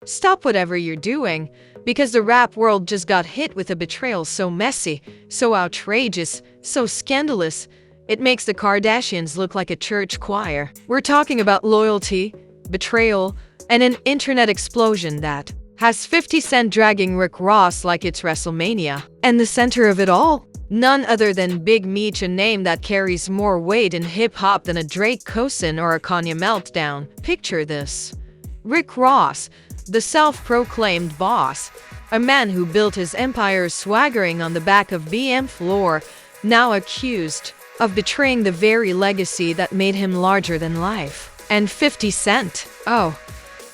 Stop whatever you're doing, because the rap world just got hit with a betrayal so messy, so outrageous, so scandalous, it makes the Kardashians look like a church choir. We're talking about loyalty, betrayal, and an internet explosion that has 50 Cent dragging Rick Ross like it's WrestleMania. And the center of it all? None other than Big Meech, a name that carries more weight in hip-hop than a Drake cosign or a Kanye meltdown. Picture this. Rick Ross, the self-proclaimed boss, a man who built his empire swaggering on the back of BM floor, now accused of betraying the very legacy that made him larger than life. And 50 Cent. Oh,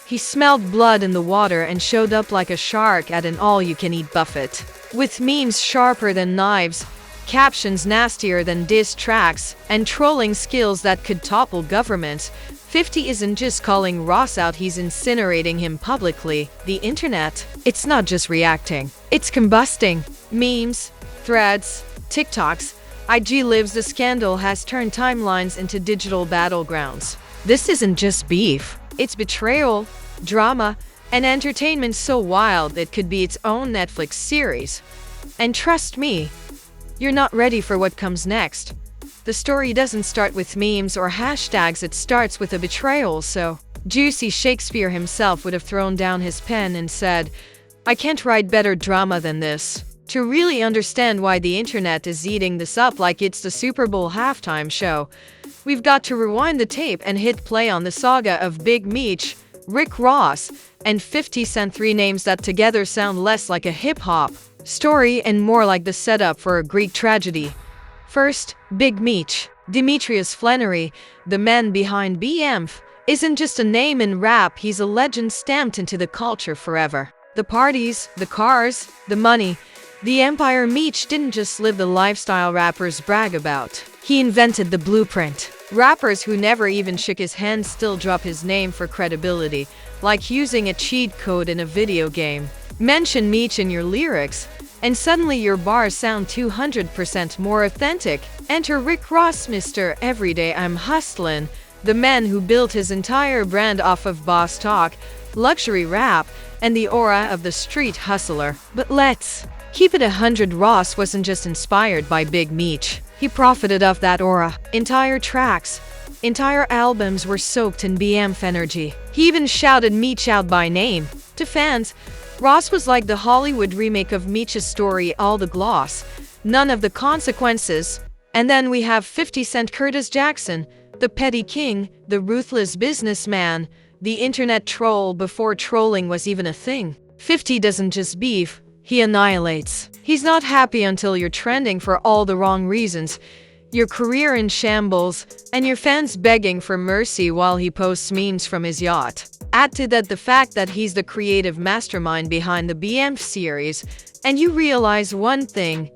he smelled blood in the water and showed up like a shark at an all-you-can-eat buffet. With memes sharper than knives, captions nastier than diss tracks, and trolling skills that could topple governments, 50 isn't just calling Ross out, he's incinerating him publicly. The internet, it's not just reacting, it's combusting. Memes, threads, TikToks, IG lives. The scandal has turned timelines into digital battlegrounds. This isn't just beef, it's betrayal, drama, and entertainment so wild it could be its own Netflix series. And trust me, you're not ready for what comes next. The story doesn't start with memes or hashtags, it starts with a betrayal so juicy Shakespeare himself would have thrown down his pen and said, "I can't write better drama than this." To really understand why the internet is eating this up like it's the Super Bowl halftime show, we've got to rewind the tape and hit play on the saga of Big Meech, Rick Ross, and 50 Cent, three names that together sound less like a hip-hop story and more like the setup for a Greek tragedy. First, Big Meech. Demetrius Flannery, the man behind BMF, isn't just a name in rap, he's a legend stamped into the culture forever. The parties, the cars, the money, the empire. Meech didn't just live the lifestyle rappers brag about. He invented the blueprint. Rappers who never even shook his hand still drop his name for credibility, like using a cheat code in a video game. Mention Meech in your lyrics, and suddenly your bars sound 200% more authentic. Enter Rick Ross, Mr. Everyday I'm Hustlin', the man who built his entire brand off of boss talk, luxury rap, and the aura of the street hustler. But let's keep it 100, Ross wasn't just inspired by Big Meech. He profited off that aura. Entire tracks, entire albums were soaked in BMF energy. He even shouted Meech out by name. To fans, Ross was like the Hollywood remake of Meech's story, all the gloss, none of the consequences. And then we have 50 Cent, Curtis Jackson, the petty king, the ruthless businessman, the internet troll before trolling was even a thing. 50 doesn't just beef, he annihilates. He's not happy until you're trending for all the wrong reasons, your career in shambles, and your fans begging for mercy while he posts memes from his yacht. Add to that the fact that he's the creative mastermind behind the BMF series, and you realize one thing: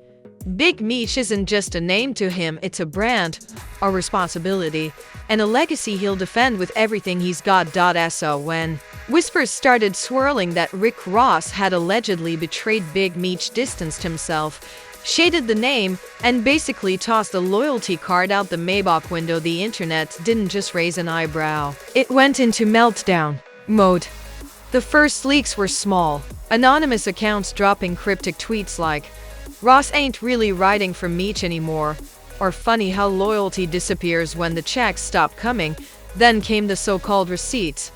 Big Meech isn't just a name to him, it's a brand, a responsibility, and a legacy he'll defend with everything he's got. So when whispers started swirling that Rick Ross had allegedly betrayed Big Meech, distanced himself, shaded the name, and basically tossed the loyalty card out the Maybach window, the internet didn't just raise an eyebrow. It went into meltdown mode. The first leaks were small, anonymous accounts dropping cryptic tweets like, "Ross ain't really writing for Meech anymore," or "Funny how loyalty disappears when the checks stop coming." Then came the so-called receipts.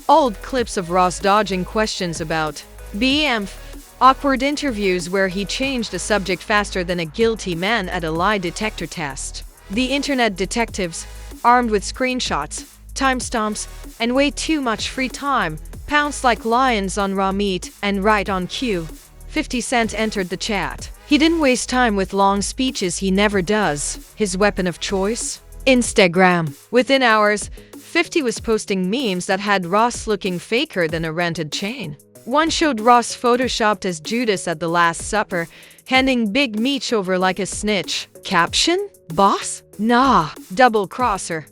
Old clips of Ross dodging questions about BMF, awkward interviews where he changed the subject faster than a guilty man at a lie detector test. The internet detectives, armed with screenshots, timestamps, and way too much free time, pounced like lions on raw meat, and right on cue, 50 Cent entered the chat. He didn't waste time with long speeches, he never does. His weapon of choice? Instagram. Within hours, 50 was posting memes that had Ross looking faker than a rented chain. One showed Ross photoshopped as Judas at the Last Supper, handing Big Meech over like a snitch. Caption? Boss? Nah. Double crosser.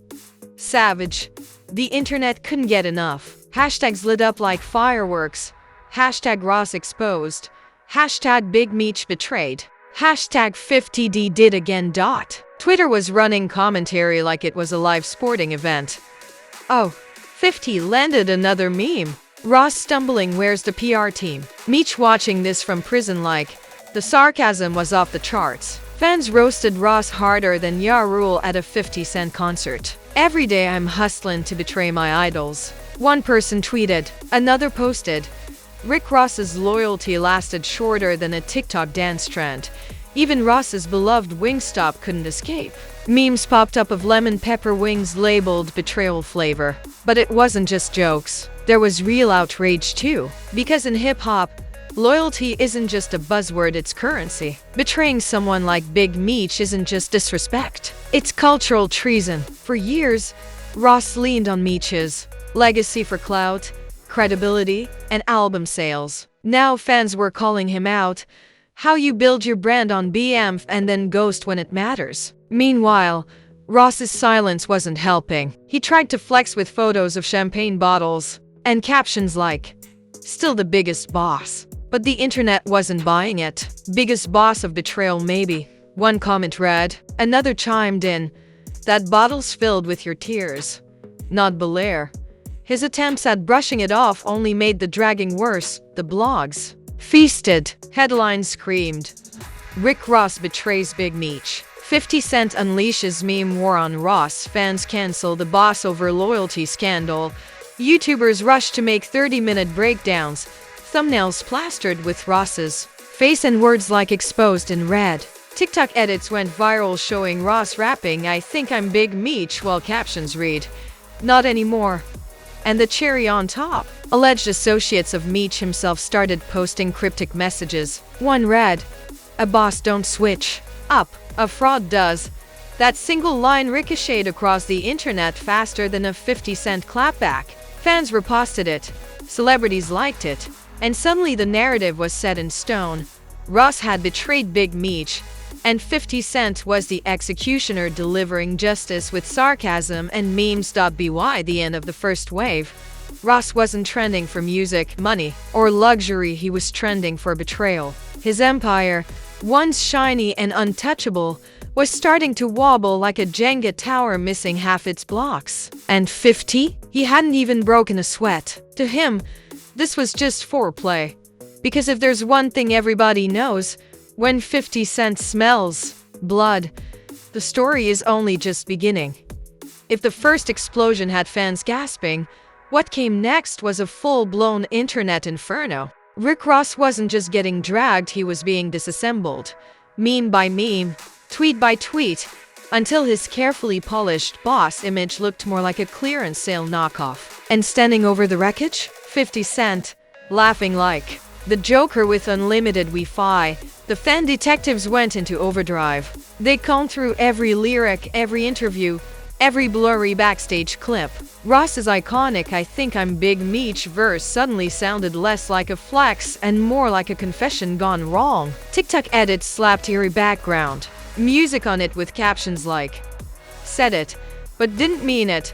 Savage. The internet couldn't get enough. Hashtags lit up like fireworks. Hashtag Ross exposed. Hashtag Big Meech betrayed. Hashtag 50D did again. Twitter was running commentary like it was a live sporting event. Oh, 50 landed another meme. Ross stumbling, where's the PR team? Meech watching this from prison like, the sarcasm was off the charts. Fans roasted Ross harder than Ja Rule at a 50 Cent concert. Every day I'm hustling to betray my idols. One person tweeted, another posted, Rick Ross's loyalty lasted shorter than a TikTok dance trend. Even Ross's beloved Wingstop couldn't escape. Memes popped up of lemon pepper wings labeled betrayal flavor. But it wasn't just jokes. There was real outrage too. Because in hip-hop, loyalty isn't just a buzzword, it's currency. Betraying someone like Big Meech isn't just disrespect. It's cultural treason. For years, Ross leaned on Meech's legacy for clout, credibility, and album sales. Now fans were calling him out. How you build your brand on BMF and then ghost when it matters. Meanwhile, Ross's silence wasn't helping. He tried to flex with photos of champagne bottles and captions like, still the biggest boss. But the internet wasn't buying it. Biggest boss of betrayal maybe. One comment read, another chimed in, that bottle's filled with your tears, not Belair. His attempts at brushing it off only made the dragging worse. The blogs feasted. Headlines screamed, Rick Ross betrays Big Meech. 50 Cent unleashes meme war on Ross. Fans cancel the boss over loyalty scandal. YouTubers rush to make 30-minute breakdowns. Thumbnails plastered with Ross's face and words like exposed in red. TikTok edits went viral showing Ross rapping, I think I'm Big Meech, while captions read, not anymore. And the cherry on top, alleged associates of Meech himself started posting cryptic messages. One read, a boss don't switch up, a fraud does. That single line ricocheted across the internet faster than a 50 Cent clapback. Fans reposted it, celebrities liked it, and suddenly the narrative was set in stone. Ross had betrayed Big Meech, and 50 Cent was the executioner delivering justice with sarcasm and memes. By the end of the first wave, Ross wasn't trending for music, money, or luxury, he was trending for betrayal. His empire, once shiny and untouchable, was starting to wobble like a Jenga tower missing half its blocks. And 50? He hadn't even broken a sweat. To him, this was just foreplay. Because if there's one thing everybody knows, when 50 Cent smells blood, the story is only just beginning. If the first explosion had fans gasping, what came next was a full-blown internet inferno. Rick Ross wasn't just getting dragged, he was being disassembled. Meme by meme, tweet by tweet, until his carefully polished boss image looked more like a clearance sale knockoff. And standing over the wreckage? 50 Cent, laughing like the Joker with unlimited Wi-Fi. The fan detectives went into overdrive. They combed through every lyric, every interview, every blurry backstage clip. Ross's iconic I think I'm Big Meech verse suddenly sounded less like a flex and more like a confession gone wrong. TikTok edits slapped eerie background music on it with captions like, said it, but didn't mean it.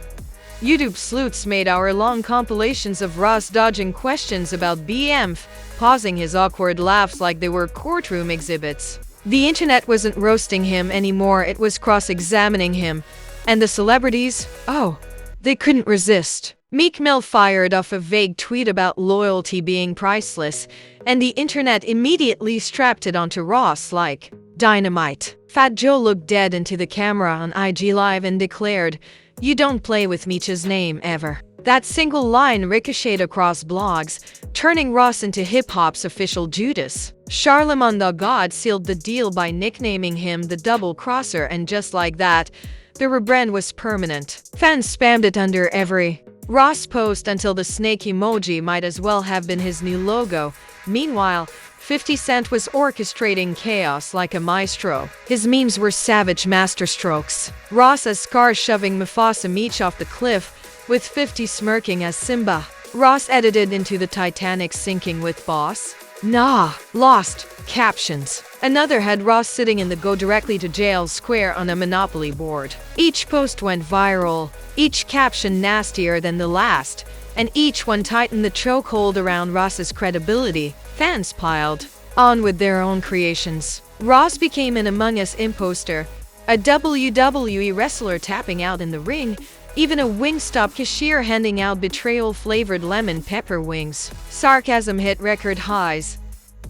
YouTube sleuths made hour-long compilations of Ross dodging questions about BMF, pausing his awkward laughs like they were courtroom exhibits. The internet wasn't roasting him anymore, it was cross-examining him. And the celebrities? Oh, they couldn't resist. Meek Mill fired off a vague tweet about loyalty being priceless, and the internet immediately strapped it onto Ross like dynamite. Fat Joe looked dead into the camera on IG Live and declared, you don't play with Meech's name ever. That single line ricocheted across blogs, turning Ross into hip-hop's official Judas. Charlemagne the God sealed the deal by nicknaming him the Double Crosser, and just like that, the rebrand was permanent. Fans spammed it under every Ross post until the snake emoji might as well have been his new logo. Meanwhile, 50 Cent was orchestrating chaos like a maestro. His memes were savage masterstrokes. Ross as Scar shoving Mufasa Meech off the cliff, with 50 smirking as Simba. Ross edited into the Titanic sinking with Boss. Nah, lost. Captions. Another had Ross sitting in the go directly to jail square on a Monopoly board. Each post went viral, each caption nastier than the last, and each one tightened the chokehold around Ross's credibility. Fans piled on with their own creations. Ross became an Among Us imposter, a WWE wrestler tapping out in the ring, Even a Wingstop cashier handing out betrayal-flavored lemon pepper wings. Sarcasm hit record highs.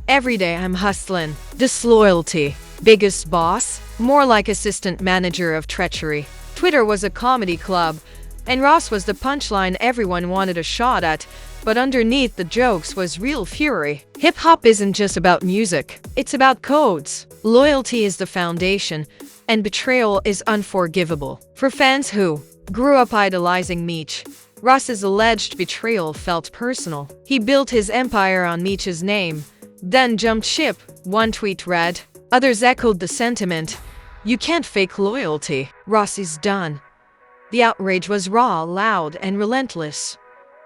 Every day I'm hustling. Disloyalty. Biggest boss? More like assistant manager of treachery. Twitter was a comedy club, and Ross was the punchline everyone wanted a shot at, but underneath the jokes was real fury. Hip-hop isn't just about music. It's about codes. Loyalty is the foundation, and betrayal is unforgivable. For fans who grew up idolizing Meech, Ross's alleged betrayal felt personal. He built his empire on Meech's name, then jumped ship. One tweet read, others echoed the sentiment, "You can't fake loyalty. Ross is done." The outrage was raw, loud, and relentless.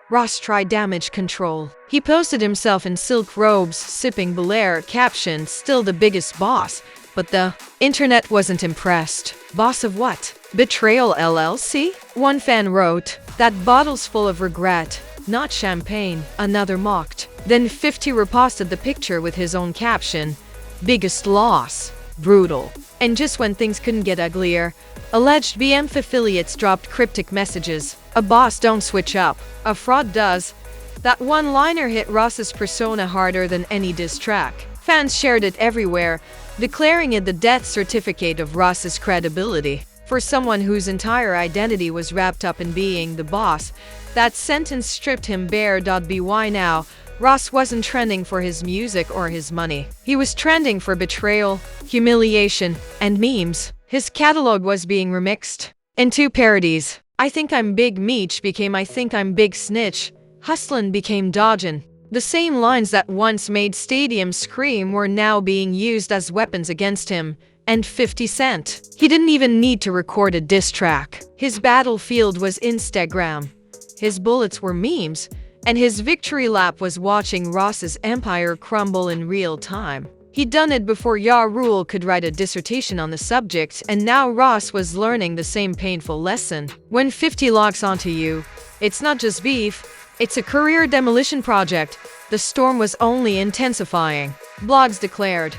Ross tried damage control. He posted himself in silk robes, sipping Belair, captioned, "Still the biggest boss." But the internet wasn't impressed. Boss of what? Betrayal LLC? One fan wrote, "That bottle's full of regret, not champagne." Another mocked. Then 50 reposted the picture with his own caption, "Biggest loss. Brutal." And just when things couldn't get uglier, alleged BMF affiliates dropped cryptic messages. "A boss don't switch up. A fraud does." That one-liner hit Ross's persona harder than any diss track. Fans shared it everywhere, declaring it the death certificate of Ross's credibility. For someone whose entire identity was wrapped up in being the boss, that sentence stripped him bare. By now, Ross wasn't trending for his music or his money. He was trending for betrayal, humiliation, and memes. His catalog was being remixed. In two parodies, "I Think I'm Big Meech" became "I Think I'm Big Snitch." "Hustlin'" became "Dodgin'." The same lines that once made stadiums scream were now being used as weapons against him. And 50 Cent. He didn't even need to record a diss track. His battlefield was Instagram. His bullets were memes. And his victory lap was watching Ross's empire crumble in real time. He'd done it before Ja Rule could write a dissertation on the subject, and now Ross was learning the same painful lesson. When 50 locks onto you, it's not just beef, it's a career demolition project. The storm was only intensifying. Blogs declared,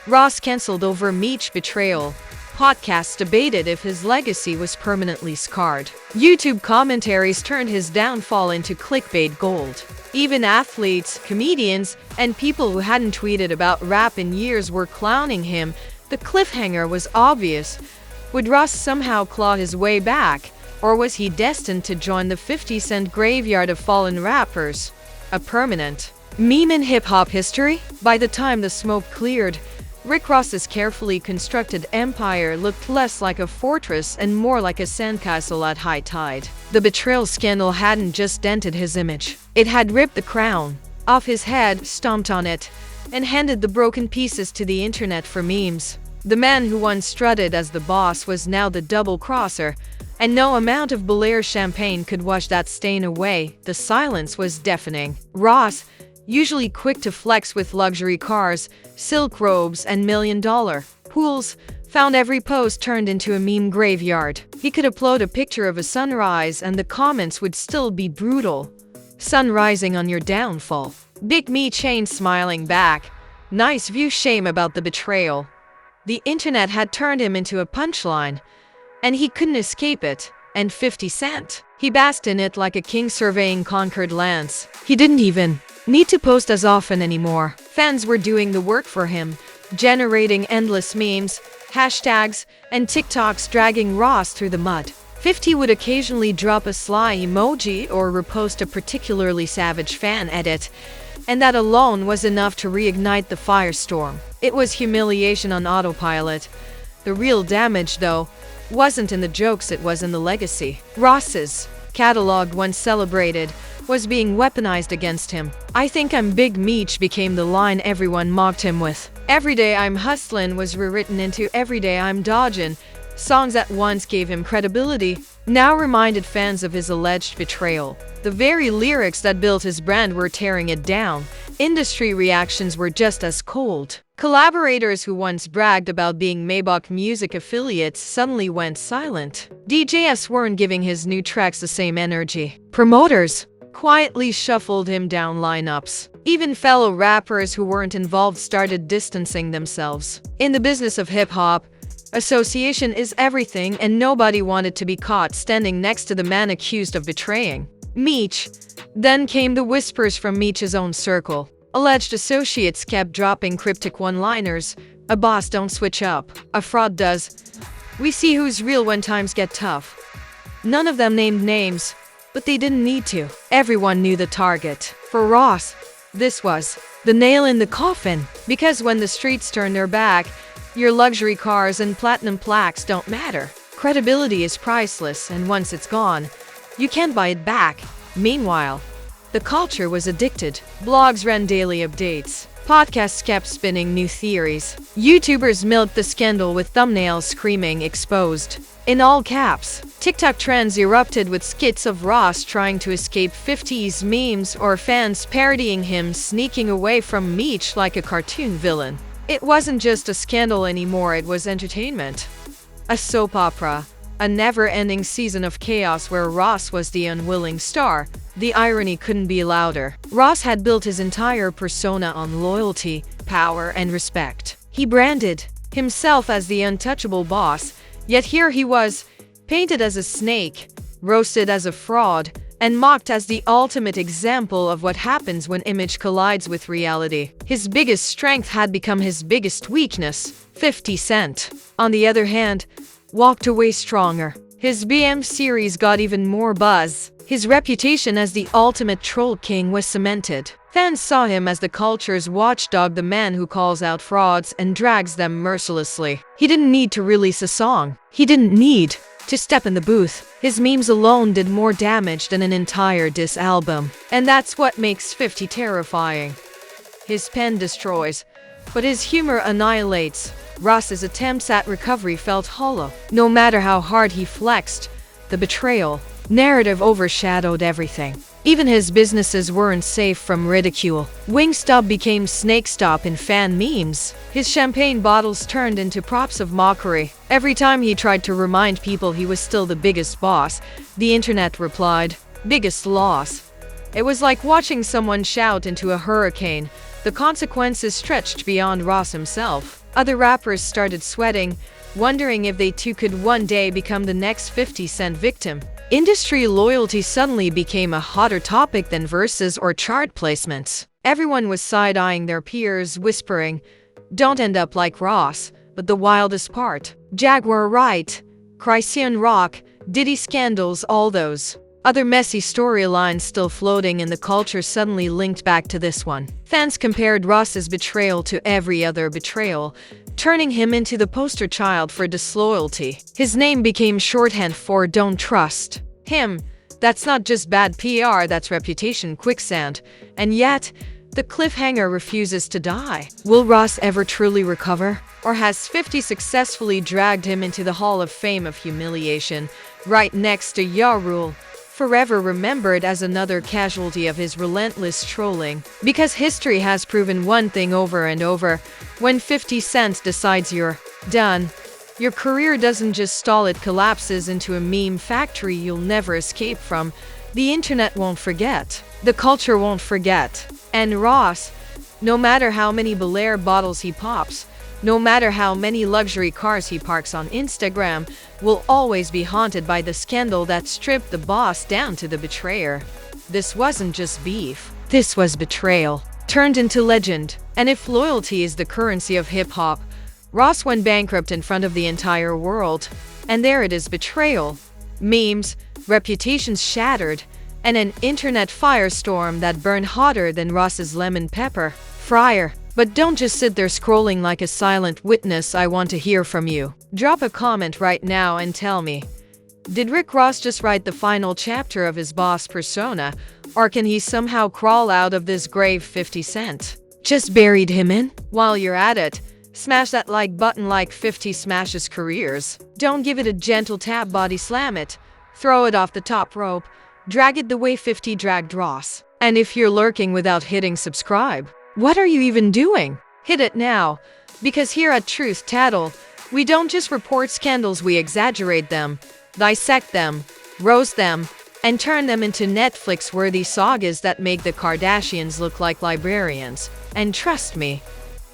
Ross cancelled over Meech betrayal. Podcasts debated if his legacy was permanently scarred. YouTube commentaries turned his downfall into clickbait gold. Even athletes, comedians, and people who hadn't tweeted about rap in years were clowning him. The cliffhanger was obvious. Would Ross somehow claw his way back, or was he destined to join the 50 Cent graveyard of fallen rappers? A permanent meme in hip-hop history? By the time the smoke cleared, Rick Ross's carefully constructed empire looked less like a fortress and more like a sandcastle at high tide. The betrayal scandal hadn't just dented his image. It had ripped the crown off his head, stomped on it, and handed the broken pieces to the internet for memes. The man who once strutted as the boss was now the double-crosser, and no amount of Belair champagne could wash that stain away. The silence was deafening. Ross, usually quick to flex with luxury cars, silk robes, and million-dollar pools, found every post turned into a meme graveyard. He could upload a picture of a sunrise and the comments would still be brutal. Sun rising on your downfall. Big Meech ain't smiling back. Nice view, shame about the betrayal. The internet had turned him into a punchline, and he couldn't escape it. And 50 Cent. He basked in it like a king surveying conquered lands. He didn't even need to post as often anymore. Fans were doing the work for him, generating endless memes, hashtags, and TikToks dragging Ross through the mud. 50 would occasionally drop a sly emoji or repost a particularly savage fan edit, and that alone was enough to reignite the firestorm. It was humiliation on autopilot. The real damage, though, wasn't in the jokes, it was in the legacy. Ross's catalog, once celebrated, was being weaponized against him. I Think I'm Big Meech became the line everyone mocked him with. Everyday I'm Hustlin' was rewritten into Everyday I'm Dodgin'. Songs that once gave him credibility now reminded fans of his alleged betrayal. The very lyrics that built his brand were tearing it down. Industry reactions were just as cold. Collaborators who once bragged about being Maybach music affiliates suddenly went silent. DJs weren't giving his new tracks the same energy. Promoters quietly shuffled him down lineups. Even fellow rappers who weren't involved started distancing themselves. In the business of hip-hop, Association is everything, and nobody wanted to be caught standing next to the man accused of betraying Meech. Then came the whispers from Meech's own circle. Alleged associates kept dropping cryptic one-liners. A boss don't switch up, a fraud does. We see who's real when times get tough. None of them named names, but they didn't need to. Everyone knew the target. For Ross, this was the nail in the coffin. Because when the streets turn their back, your luxury cars and platinum plaques don't matter. Credibility is priceless, and once it's gone, you can't buy it back. Meanwhile, the culture was addicted. Blogs ran daily updates. Podcasts kept spinning new theories. YouTubers milked the scandal with thumbnails screaming "exposed" in all caps. TikTok trends erupted with skits of Ross trying to escape 50s memes or fans parodying him sneaking away from Meech like a cartoon villain. It wasn't just a scandal anymore, it was entertainment. A soap opera. A never-ending season of chaos where Ross was the unwilling star. The irony couldn't be louder. Ross had built his entire persona on loyalty, power, and respect. He branded himself as the untouchable boss, yet here he was, painted as a snake, roasted as a fraud, and mocked as the ultimate example of what happens when image collides with reality. His biggest strength had become his biggest weakness. 50 Cent, on the other hand, walked away stronger. His BM series got even more buzz. His reputation as the ultimate troll king was cemented. Fans saw him as the culture's watchdog, the man who calls out frauds and drags them mercilessly. He didn't need to release a song. He didn't need to step in the booth. His memes alone did more damage than an entire diss album. And that's what makes 50 terrifying. His pen destroys, but his humor annihilates. Ross's attempts at recovery felt hollow. No matter how hard he flexed, the betrayal narrative overshadowed everything. Even his businesses weren't safe from ridicule. Wingstop became Snakestop in fan memes. His champagne bottles turned into props of mockery. Every time he tried to remind people he was still the biggest boss, the internet replied, "Biggest loss." It was like watching someone shout into a hurricane. The consequences stretched beyond Ross himself. Other rappers started sweating, wondering if they too could one day become the next 50 Cent victim. Industry loyalty suddenly became a hotter topic than verses or chart placements. Everyone was side-eyeing their peers, whispering, "Don't end up like Ross." But the wildest part, Jaguar Right, Chrysian Rock, Diddy scandals, all those other messy storylines still floating in the culture suddenly linked back to this one. Fans compared Ross's betrayal to every other betrayal, turning him into the poster child for disloyalty. His name became shorthand for "don't trust him." That's not just bad PR, that's reputation quicksand. And yet, the cliffhanger refuses to die. Will Ross ever truly recover? Or has 50 successfully dragged him into the Hall of Fame of humiliation, right next to Ya Rule, forever remembered as another casualty of his relentless trolling? Because history has proven one thing over and over: when 50 Cent decides you're done, your career doesn't just stall, it collapses into a meme factory you'll never escape from. The internet won't forget. The culture won't forget. And Ross, no matter how many Belaire bottles he pops, no matter how many luxury cars he parks on Instagram, will always be haunted by the scandal that stripped the boss down to the betrayer. This wasn't just beef. This was betrayal, turned into legend. And if loyalty is the currency of hip-hop, Ross went bankrupt in front of the entire world. And there it is, betrayal, memes, reputations shattered, and an internet firestorm that burned hotter than Ross's lemon pepper fryer. But don't just sit there scrolling like a silent witness. I want to hear from you. Drop a comment right now and tell me, did Rick Ross just write the final chapter of his boss persona, or can he somehow crawl out of this grave 50 Cent just buried him in? While you're at it, smash that like button like 50 smashes careers. Don't give it a gentle tap, body slam it. Throw it off the top rope. Drag it the way 50 dragged Ross. And if you're lurking without hitting subscribe, what are you even doing? Hit it now, because here at Truth Tattle, we don't just report scandals, we exaggerate them, dissect them, roast them, and turn them into Netflix-worthy sagas that make the Kardashians look like librarians. And trust me,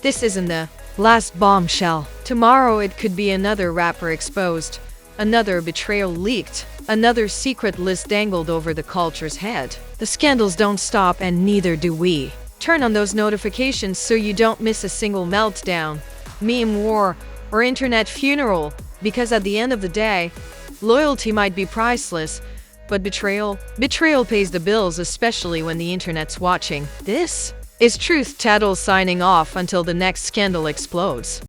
This isn't the last bombshell. Tomorrow it could be another rapper exposed, another betrayal leaked, another secret list dangled over the culture's head. The scandals don't stop, and neither do we. Turn on those notifications so you don't miss a single meltdown, meme war, or internet funeral, because at the end of the day, loyalty might be priceless, but betrayal pays the bills, especially when the internet's watching. This is Truth Tattle signing off until the next scandal explodes.